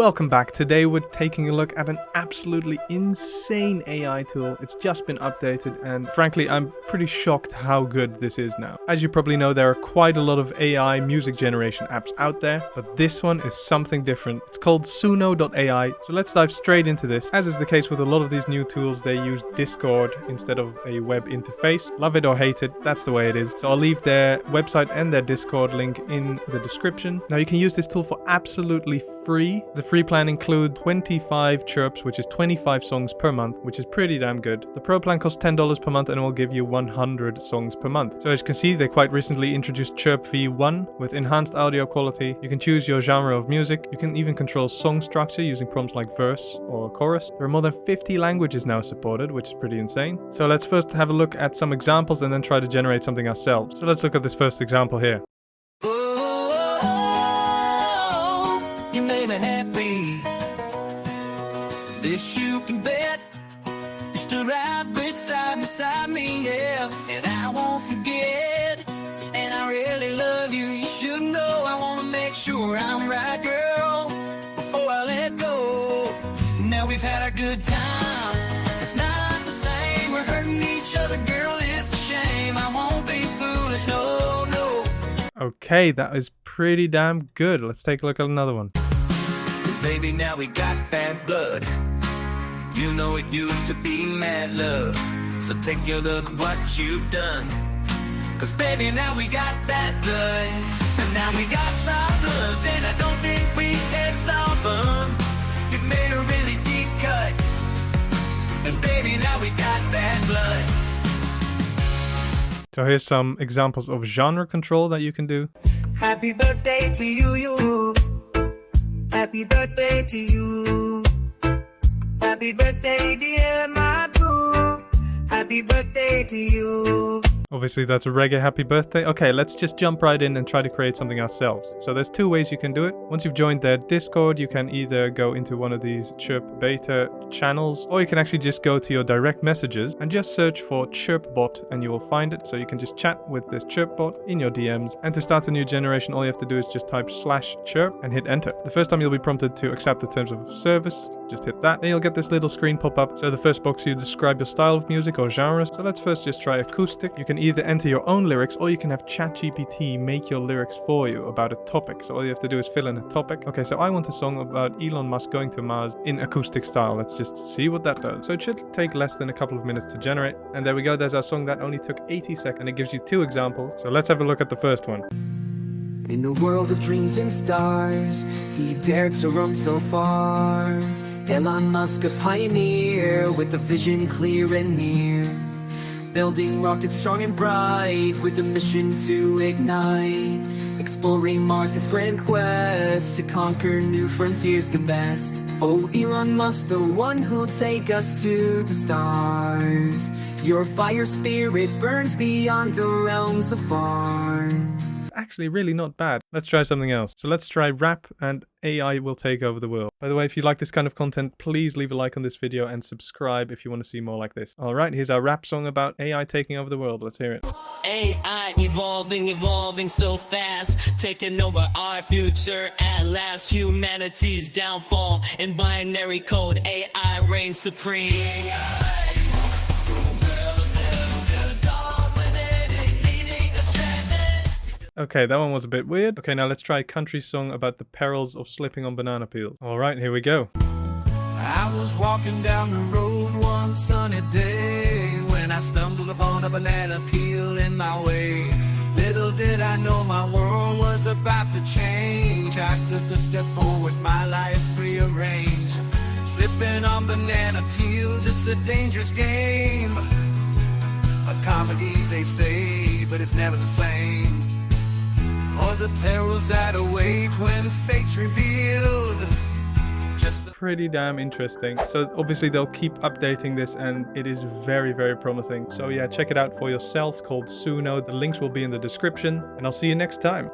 Welcome back. Today we're taking a look at an absolutely insane AI tool. It's just been updated and frankly I'm pretty shocked how good this is now. As you probably know, there are quite a lot of AI music generation apps out there, but this one is something different. It's called suno.ai. So let's dive straight into this. As is the case with a lot of these new tools, they use Discord instead of a web interface. Love it or hate it, that's the way it is. So I'll leave their website and their Discord link in the description. Now you can use this tool for absolutely free. The free plan includes 25 chirps, which is 25 songs per month, which is pretty damn good. The pro plan costs $10 per month and will give you 100 songs per month. So as you can see, they quite recently introduced Chirp V1 with enhanced audio quality. You can choose your genre of music. You can even control song structure using prompts like verse or chorus. There are more than 50 languages now supported, which is pretty insane. So let's first have a look at some examples and then try to generate something ourselves. So let's look at this first example here. You made me happy. This you can bet. You stood right beside me, yeah. And I won't forget. And I really love you. You should know I wanna make sure I'm right, girl, before I let go. Now we've had a good time. It's not the same. We're hurting each other, girl. It's a shame. I won't be foolish, no, no. Okay, that is pretty damn good. Let's take a look at another one. Baby, now we got bad blood. You know it used to be mad love. So take a look what you've done. Cause baby, now we got that blood. And now we got problems, and I don't think we can solve them. You made a really deep cut. And baby, now we got bad blood. So here's some examples of genre control that you can do. Happy birthday to you. Happy birthday to you. Happy birthday, dear my boo. Happy birthday to you. Obviously that's a reggae happy birthday. Okay, let's just jump right in and try to create something ourselves. So there's two ways you can do it. Once you've joined their Discord, you can either go into one of these Chirp beta channels, or you can actually just go to your direct messages and just search for Chirp bot and you will find it. So you can just chat with this Chirp bot in your DMs. And to start a new generation, all you have to do is just type /chirp and hit enter. The first time you'll be prompted to accept the terms of service. Just hit that. Then you'll get this little screen pop up. So the first box, you describe your style of music or genre. So let's first just try acoustic. You can either enter your own lyrics or you can have ChatGPT make your lyrics for you about a topic. So all you have to do is fill in a topic. Okay, so I want a song about Elon Musk going to Mars in acoustic style. Let's just see what that does. So it should take less than a couple of minutes to generate. And there we go. There's our song that only took 80 seconds. And it gives you two examples. So let's have a look at the first one. In the world of dreams and stars, he dared to roam so far. Elon Musk, a pioneer, with a vision clear and near. Building rockets strong and bright, with a mission to ignite. Exploring Mars' grand quest, to conquer new frontiers the best. Oh, Elon Musk, the one who'll take us to the stars. Your fire spirit burns beyond the realms afar. Actually really not bad. Let's try something else. So let's try rap and AI will take over the world. By the way, if you like this kind of content, please leave a like on this video and subscribe if you want to see more like this. Alright, here's our rap song about AI taking over the world. Let's hear it. AI evolving so fast, taking over our future at last. Humanity's downfall in binary code, AI reigns supreme. Okay, that one was a bit weird. Okay, now let's try a country song about the perils of slipping on banana peels. Alright, here we go. I was walking down the road one sunny day when I stumbled upon a banana peel in my way. Little did I know my world was about to change. I took a step forward, my life rearranged. Slipping on banana peels, it's a dangerous game. A comedy, they say, but it's never the same. Or the perils that await when fate's revealed. Just pretty damn interesting. So obviously they'll keep updating this and it is very, very promising. So yeah, check it out for yourself. It's called Suno. The links will be in the description and I'll see you next time.